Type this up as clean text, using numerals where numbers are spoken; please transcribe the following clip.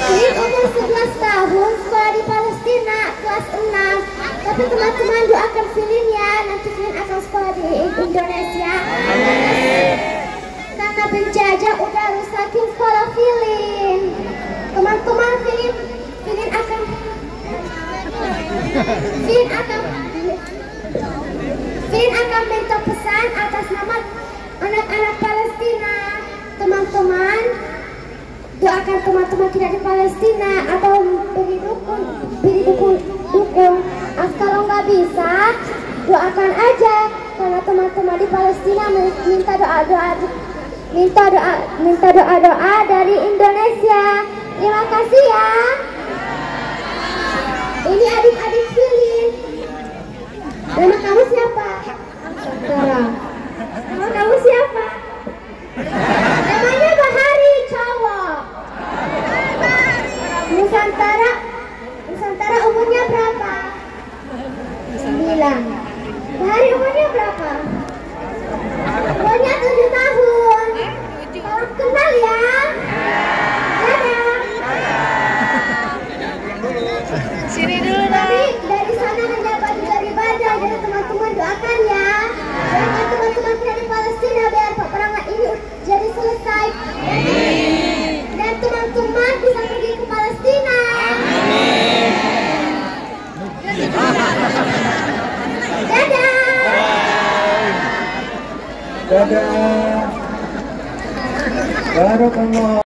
Filin umur 11 tahun, sekolah di Palestina, kelas 6. Tapi teman-teman doakan Filin ya, nanti Filin akan sekolah di Indonesia. Karena penjajah udah rusakin sekolah Filin. Teman-teman, Filin akan minta pesan atas nama anak-anak Palestina. Teman-teman, doakan teman-teman kita di Palestina atau beri dukung. Kalau nggak bisa, doakan aja karena teman-teman di Palestina minta doa dari Indonesia. Terima kasih ya. Ini adik-adik Filin. Nama kamu siapa? Nusantara. Nama kamu siapa? Namanya Bahari, cowok. Nusantara umurnya berapa? 9. Bahari umurnya berapa? Umurnya 7 tahun. Salam kenal ya. Dadah. Sini dulu. Tapi dari sana hanya baju dari badan. Jadi teman-teman doakan ya. Doakan teman-teman kita di Palestina biar peperangan ini jadi selesai. Dan teman-teman bisa pergi ke Palestina. Dadah. Dadah. Barakallah.